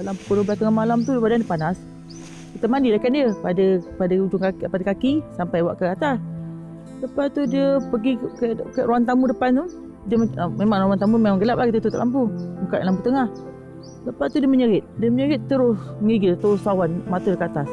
Dalam pukul 12 tengah malam tu badan dia panas. Kita mandikan dia pada ujung kaki, pada kaki sampai buat ke atas. Lepas tu dia pergi ke ruang tamu depan tu. Dia memang ruang tamu memang gelap lah, kita tutup lampu. Buka lampu tengah. Lepas tu dia menyerit. Dia menyerit terus menggigil, terus sawan mata ke atas.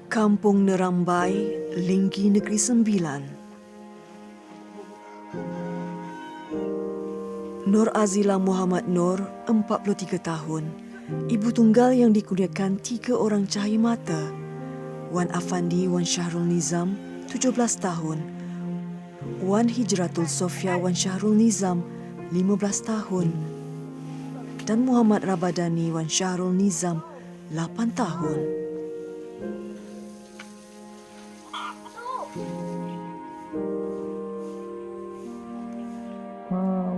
Kampung Nerambai, Linggi Negeri Sembilan. Nur Azila Muhammad Nur, 43 tahun, ibu tunggal yang dikurniakan 3 orang cahaya mata. Wan Afandi Wan Syahrul Nizam, 17 tahun. Wan Hijratul Sofia Wan Syahrul Nizam, 15 tahun. Dan Muhammad Rabadani Wan Syahrul Nizam, 8 tahun.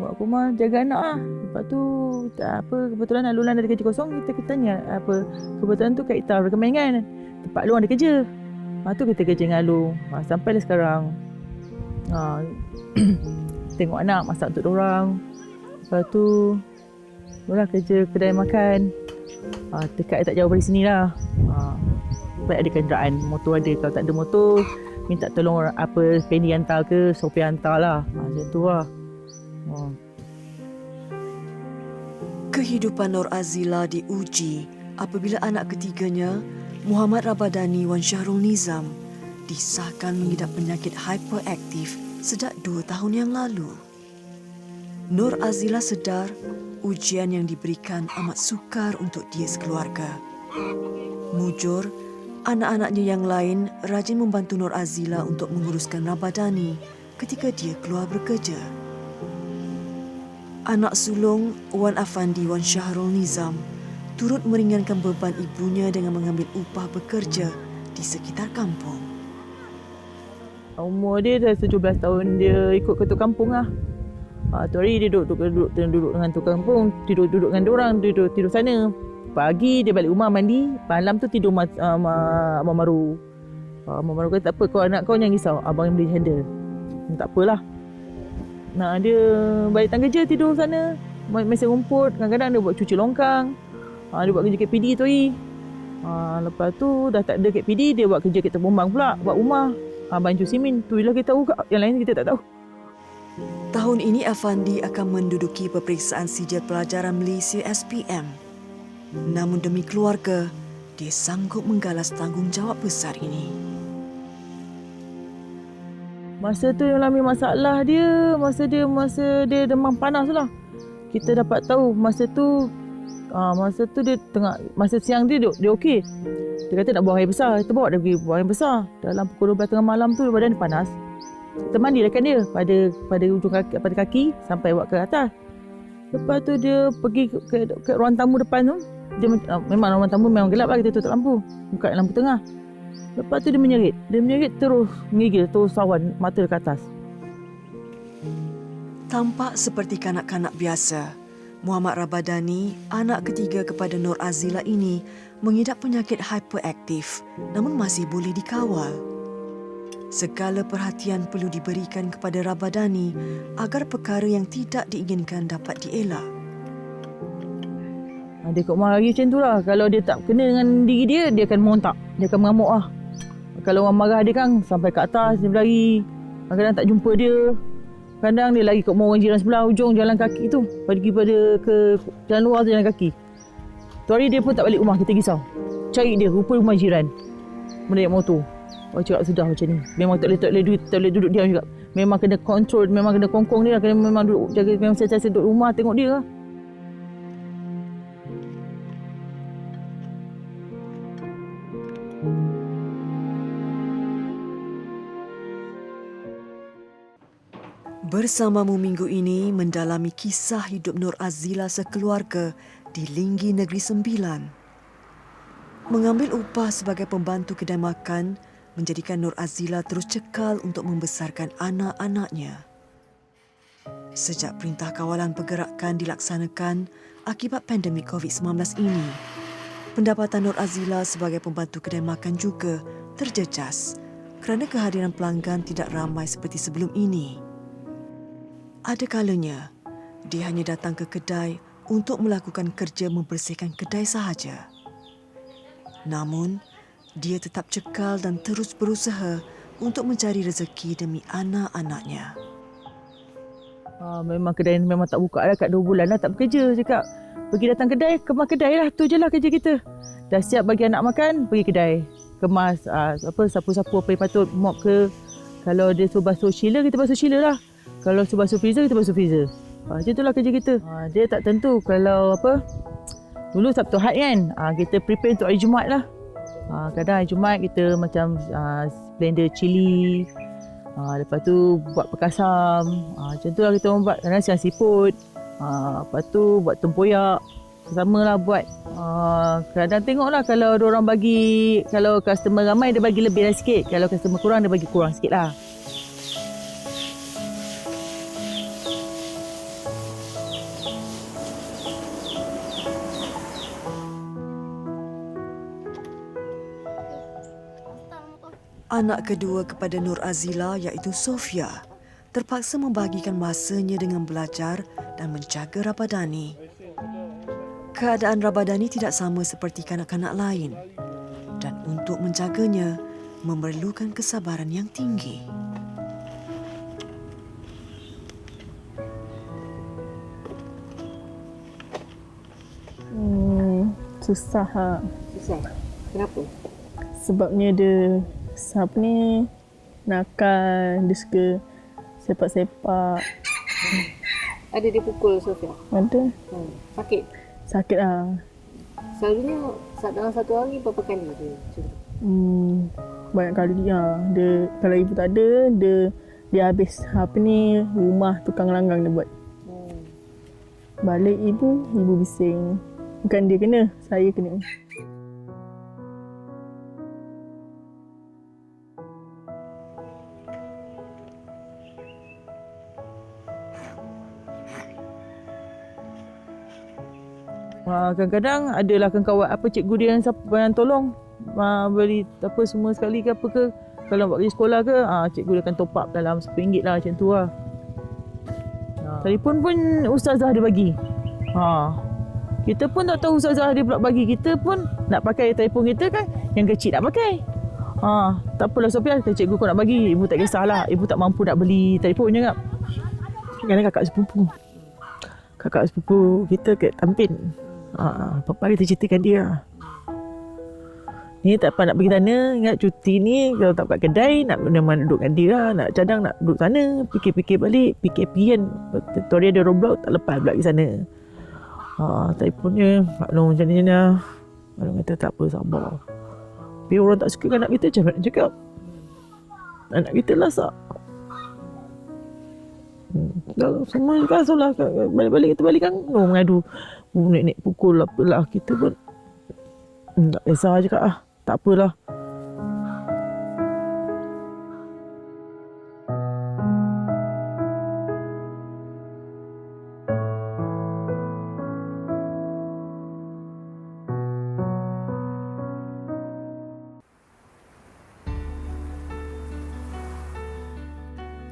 Buat rumah jaga anak lah. Lepas tu kebetulan Alulan ada kerja kosong, kita tanya apa kebetulan tu Kak Ita recommend kan, tempat Lu ada kerja. Lepas tu kita kerja dengan Lu sampailah sekarang. Tengok anak, masak untuk diorang. Lepas tu mula kerja kedai makan. Dekat tak jauh dari sini lah. Baik ada kenderaan, motor ada. Kalau tak ada motor, minta tolong orang Penny hantar ke, Sophia hantar lah. Macam tu lah. Kehidupan Nur Azila diuji apabila anak ketiganya, Muhammad Rabadani Wan Syahrul Nizam, disahkan mengidap penyakit hyperaktif sejak 2 tahun yang lalu. Nur Azila sedar ujian yang diberikan amat sukar untuk dia sekeluarga. Mujur, anak-anaknya yang lain rajin membantu Nur Azila untuk menguruskan Rabadani ketika dia keluar bekerja. Anak sulung Wan Afandi Wan Syahrul Nizam turut meringankan beban ibunya dengan mengambil upah bekerja di sekitar kampung. Umur dia dah 17 tahun, dia ikut ketua kampung lah. Tu hari dia duduk dengan tukang kampung, duduk dengan diorang, tidur sana. Pagi dia balik rumah mandi, malam tu tidur Abang Maru. Abang Maru kata, tak apa, kau anak kau jangan risau, abang yang boleh handle. Tak apalah. Dia balik tangga kerja tidur sana, mesin rumput, kadang-kadang dia buat cuci longkang. Dia buat kerja KPD tu hari. Lepas tu dah tak ada KPD, dia buat kerja kereta bombang pula, buat rumah. Bancu simen, tu je lah kita tahu, yang lain kita tak tahu. Tahun ini Afandi akan menduduki peperiksaan sijil pelajaran Malaysia SPM. Namun demi keluarga, dia sanggup menggalas tanggungjawab besar ini. Masa tu yang alami masalah dia, masa dia demam panas lah. Kita dapat tahu masa tu dia masa siang dia okey. Dia kata nak buang air besar, kita bawa dia pergi buang air besar. Dalam pukul 12 tengah malam tu badan dia panas. Kita mandikan dia pada ujung kaki, pada kaki sampai buat ke atas. Lepas tu dia pergi ke ruang tamu depan tu. Dia memang ruang tamu memang gelap lah, kita tutup lampu. Buka lampu tengah. Lepas tu dia menyerit terus menggigil, terus sawan mata ke atas. Tampak seperti kanak-kanak biasa, Muhammad Rabadani, anak ketiga kepada Nur Azila ini, mengidap penyakit hyperaktif namun masih boleh dikawal. Segala perhatian perlu diberikan kepada Rabadani agar perkara yang tidak diinginkan dapat dielak. Dia kot marah lagi macam tu lah. Kalau dia tak kena dengan diri dia, dia akan merontak, dia akan mengamuk lah. Kalau orang marah dia kan, sampai ke atas dia berlari. Kadang-kadang tak jumpa dia. Kadang dia lari kat rumah orang jiran sebelah ujung jalan kaki tu. Pergi ke jalan luar tu, jalan kaki. Tu hari dia pun tak balik rumah, kita risau. Cari dia, rupa rumah jiran. Menaik motor. Cakap sudah macam ni. Memang tak boleh duduk diam juga. Memang kena kontrol, memang kena kongkong dia. Memang duduk jaga, memang sentiasa duduk rumah tengok dia lah. Bersamamu minggu ini mendalami kisah hidup Nur Azila sekeluarga di Linggi Negeri Sembilan. Mengambil upah sebagai pembantu kedai makan menjadikan Nur Azila terus cekal untuk membesarkan anak-anaknya. Sejak perintah kawalan pergerakan dilaksanakan akibat pandemik COVID-19 ini, pendapatan Nur Azila sebagai pembantu kedai makan juga terjejas kerana kehadiran pelanggan tidak ramai seperti sebelum ini. Ada kalanya, dia hanya datang ke kedai untuk melakukan kerja membersihkan kedai sahaja. Namun, dia tetap cekal dan terus berusaha untuk mencari rezeki demi anak-anaknya. Memang kedai memang tak buka dah kat 2 bulan dah tak bekerja. Cakap pergi datang kedai, kemas kedai lah. Tu je lah kerja kita. Dah siap bagi anak makan, pergi kedai. Kemas sapu-sapu apa yang patut, mop ke. Kalau dia suruh basuh chiller, kita basuh chiller lah. Kalau suruh basuh freezer, kita basuh freezer. Macam itulah kerja kita. Dia tak tentu. Kalau dulu Sabtu Ahad kan, kita prepare untuk hari Jumaat lah. Kadang hari Jumaat kita macam blender cili. Lepas tu buat perkasam. Macam tu lah kita orang buat. Kadang siang siput. Lepas tu buat tempoyak. Sama lah buat. Kadang tengok lah kalau orang bagi, kalau customer ramai dia bagi lebih lah sikit. Kalau customer kurang dia bagi kurang sikit lah. Anak kedua kepada Nur Azila iaitu Sofia terpaksa membahagikan masanya dengan belajar dan menjaga Rabadani. Keadaan Rabadani tidak sama seperti kanak-kanak lain dan untuk menjaganya memerlukan kesabaran yang tinggi. Susah lah. Susah. Kenapa? Sebabnya dia nakal, dia suka sepak-sepak. Ada dia pukul Sofia? Ada. Sakit? Sakit lah. Selalunya dalam satu hari berapa kali dia curut? Banyak kali lah. Dia, kalau ibu tak ada, dia habis rumah tukang langgang dia buat. Balik ibu bising. Bukan dia kena, saya kena. Kadang-kadang adalah kawan cikgu dia yang tolong beli semua sekali ke apa ke. Kalau buat kerja sekolah ke, cikgu dia akan top up dalam RM10 lah, macam tu lah. Telefon pun ustazah dia bagi. Kita pun tak tahu ustazah dia pula bagi. Kita pun nak pakai telefon kita kan, yang kecil nak pakai. Tak apalah Sophia, cikgu kau nak bagi, ibu tak kisahlah. Ibu tak mampu nak beli telefon je kak. Kadang kakak sepupu kita kat Tampin. Papa kita ceritakan dia. Ni tak apa nak pergi sana, ingat cuti ni kalau tak buka kedai, nak memang duduk dengan dia lah. Nak cadang nak duduk sana, fikir-fikir balik, PKP kan. Tutorial dia Roblox tak lepas pula pergi sana. Telefonnya, Pak Long macam ni lah. Pak Long kata tak apa, sabar. Tapi orang tak suka anak kita, macam mana nak cakap? Anak kita lah sak. Semua kasut lah. Balik-balik kita balik kan, orang mengadu. Nek pukul apalah, kita pun tak kisah je kak lah. Tak apalah.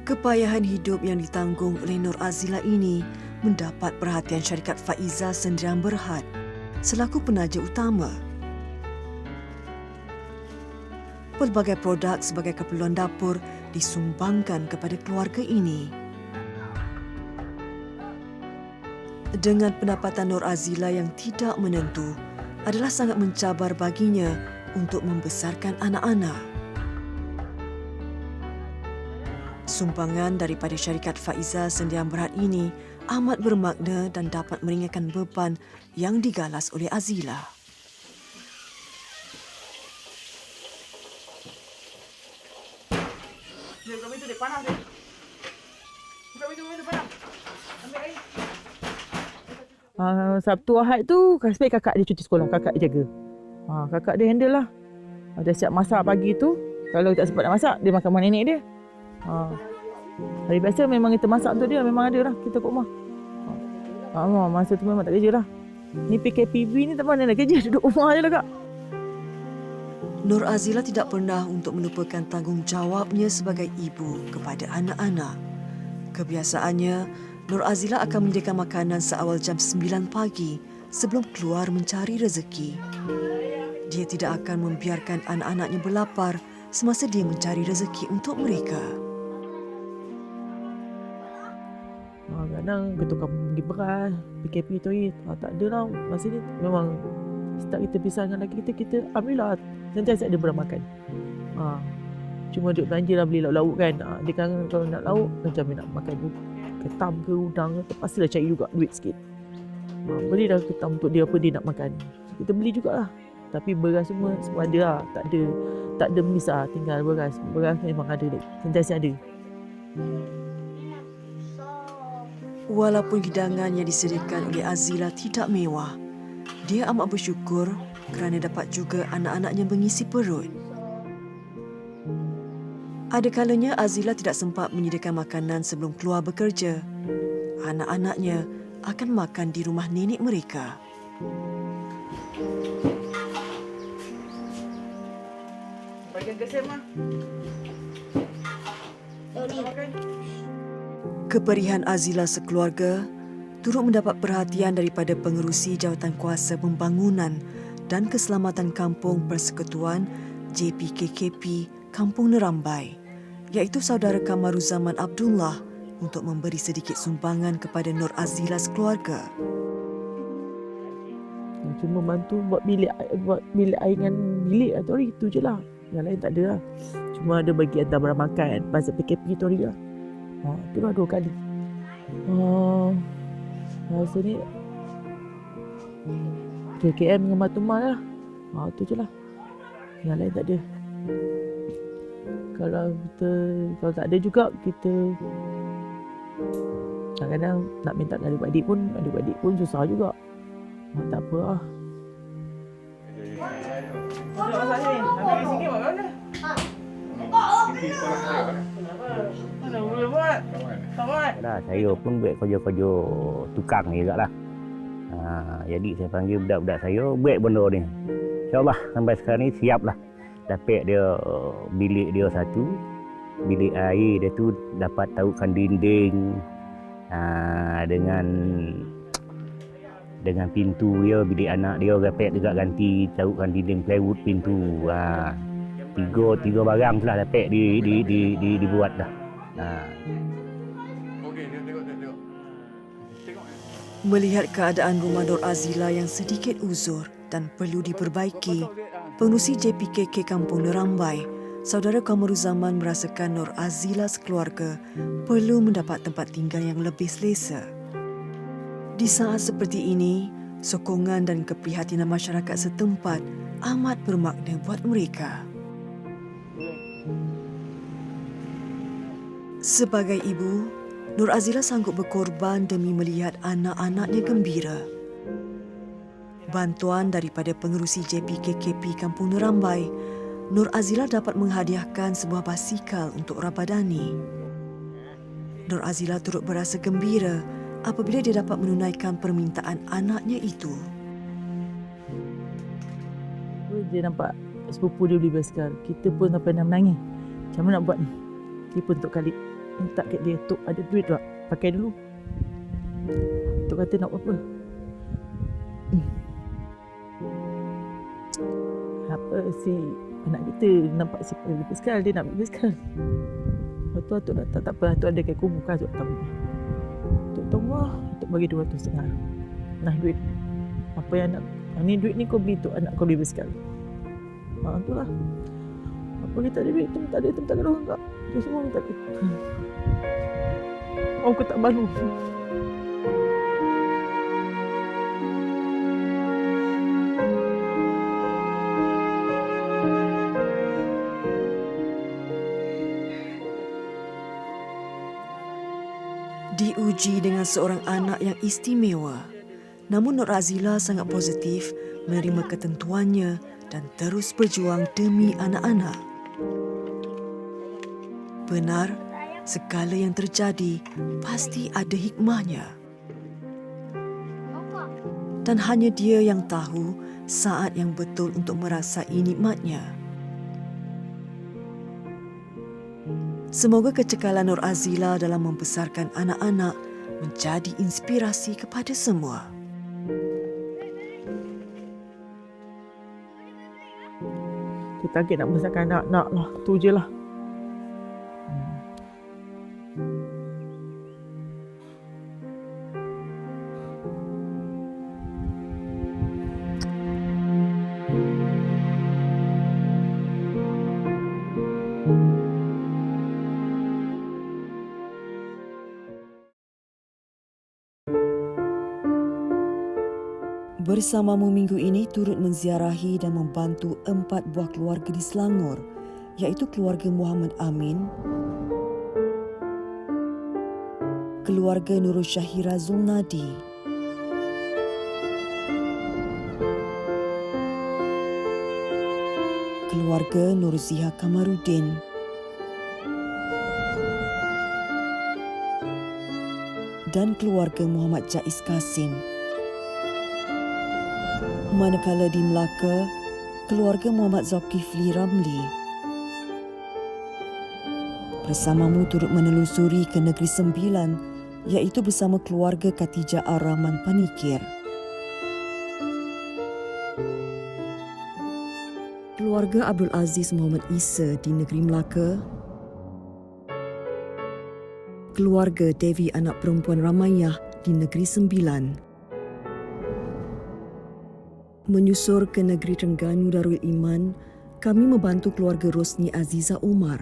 Kepayahan hidup yang ditanggung oleh Nur Azila ini mendapat perhatian syarikat Faiza Sendirian Berhad selaku penaja utama. Pelbagai produk sebagai keperluan dapur disumbangkan kepada keluarga ini. Dengan pendapatan Nur Azila yang tidak menentu adalah sangat mencabar baginya untuk membesarkan anak-anak. Sumbangan daripada syarikat Faiza Sendirian Berhad ini amat bermakna dan dapat meringankan beban yang digalas oleh Azila. Buka pintu, dia panas dia. Buka pintu. Sabtu Ahad tu sebaik kakak dia cuti sekolah, kakak dia jaga. Kakak dia handle lah. Dia siap masak pagi tu. Kalau tak sempat nak masak, dia makan dengan nenek dia. Hari biasa memang kita masak untuk dia, memang ada lah kita kat rumah. Masa tu memang tak kerja lah. Ni PKPB ni tak mana nak kerja, duduk rumah je lah kak. Nur Azila tidak pernah untuk melupakan tanggungjawabnya sebagai ibu kepada anak-anak. Kebiasaannya, Nur Azila akan menyediakan makanan seawal jam 9 pagi sebelum keluar mencari rezeki. Dia tidak akan membiarkan anak-anaknya berlapar semasa dia mencari rezeki untuk mereka. Kadang ketua kampung pergi beras, PKP tu tak ada lah. Masa ni memang start kita pisah dengan lelaki kita alhamdulillah sentiasa ada barang makan. Cuma duk belanja lah beli lauk-lauk kan. Dia kan kalau nak lauk macam nak makan ketam ke udang ke, terpaksa cari juga duit sikit. Beli dah ketam untuk dia apa dia nak makan. Kita beli jugalah. Tapi beras semua ada lah. Tak ada miss lah, tinggal beras. Beras memang ada, sentiasa ada. Walaupun hidangan yang disediakan oleh Azila tidak mewah, dia amat bersyukur kerana dapat juga anak-anaknya mengisi perut. Ada kalanya Azila tidak sempat menyediakan makanan sebelum keluar bekerja. Anak-anaknya akan makan di rumah nenek mereka. Bagian kesem lah. Keperihan Azila sekeluarga turut mendapat perhatian daripada pengerusi Jawatankuasa Pembangunan dan Keselamatan Kampung Persekutuan JPKKP Kampung Nerambai, iaitu saudara Kamaruzaman Abdullah untuk memberi sedikit sumbangan kepada Nur Azila sekeluarga. Cuma bantu buat bilik air dengan bilik atau hari itu je lah. Yang lain tak ada lah. Cuma ada bagi hantar barang makan pasal PKP tu hari lah. Itulah 2 kali. Masa ni KKM dengan Matumah lah. Itu je lah. Yang lain tak ada. Kalau tak ada juga kita kadang-kadang nak minta adik-adik pun susah juga. Tak apa lah. Ada masak ni? Ambil sikit buat kat mana? Mana boleh buat? Tak buat? Dah, saya pun buat kerja-kerja tukang ni juga lah. Jadi saya panggil budak-budak saya buat benda ni. InsyaAllah sampai sekarang ni siap lah. Dapat dia bilik dia satu. Bilik air dia tu dapat tautkan dinding. Dengan pintu dia, bilik anak dia dapat juga ganti tautkan dinding plywood pintu. Tiga barang tu lah dapat dibuat dah. Melihat keadaan rumah Nur Azila yang sedikit uzur dan perlu diperbaiki, pengerusi JPKK Kampung Nerambai, saudara Kamaruzaman merasakan Nur Azila sekeluarga perlu mendapat tempat tinggal yang lebih selesa. Di saat seperti ini, sokongan dan keprihatinan masyarakat setempat amat bermakna buat mereka. Sebagai ibu, Nur Azila sanggup berkorban demi melihat anak-anaknya gembira. Bantuan daripada pengerusi JPKKP Kampung Nerambai, Nur Azila dapat menghadiahkan sebuah basikal untuk Rabadani. Nur Azila turut berasa gembira apabila dia dapat menunaikan permintaan anaknya itu. Dia nampak sepupu dia beli basikal. Kita pun sampai nak menangis. Macam mana nak buat ni? Dia pun Tok Khalid minta kat dia, Tok ada duit tak? Pakai dulu. Tok kata nak apa? Apa si anak kita nampak si beli basikal, dia nak beli basikal. Lepas tu Tok datang, tak apa, Tok ada kat kubur kan, Tok tahu. Tok tahu lah, Tok bagi 200.5. Nah duit. Apa yang nak, ni duit ni kau beli Tok anak kau beli basikal. Itulah. Apa kita ada duit tu, tak ada orang tak. Dia semua minta duit. Aku tak malu. Diuji dengan seorang anak yang istimewa, Namun Nur Azila sangat positif menerima ketentuannya dan terus berjuang demi anak-anak. Benar, segala yang terjadi pasti ada hikmahnya. Dan hanya dia yang tahu saat yang betul untuk merasai nikmatnya. Semoga kecekalan Nur Azila dalam membesarkan anak-anak menjadi inspirasi kepada semua. Kita target nak besarkan anak-anak lah. Tu je lah. Bersamamu minggu ini turut menziarahi dan membantu 4 buah keluarga di Selangor, iaitu keluarga Muhammad Amin, keluarga Nurul Syahira Zulnadi, keluarga Nur Ziha Kamarudin, dan keluarga Muhammad Jais Kasim. Manakala di Melaka, keluarga Muhammad Zulkifli Ramli. Bersamamu turut menelusuri ke Negeri Sembilan, iaitu bersama keluarga Khatijah Ar-Rahman Panikir. Keluarga Abdul Aziz Muhammad Isa di Negeri Melaka. Keluarga Devi anak perempuan Ramayah di Negeri Sembilan. Menyusur ke negeri Terengganu Darul Iman, kami membantu keluarga Rosni Aziza Omar.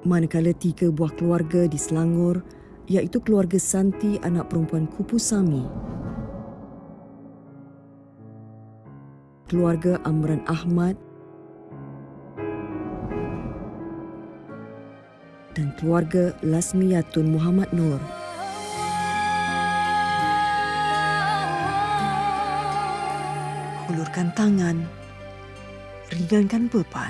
Manakala 3 buah keluarga di Selangor, iaitu keluarga Santi anak perempuan Kupu Sami, keluarga Amran Ahmad dan keluarga Lasmiyatun Muhammad Nur. Hulurkan tangan, ringankan beban.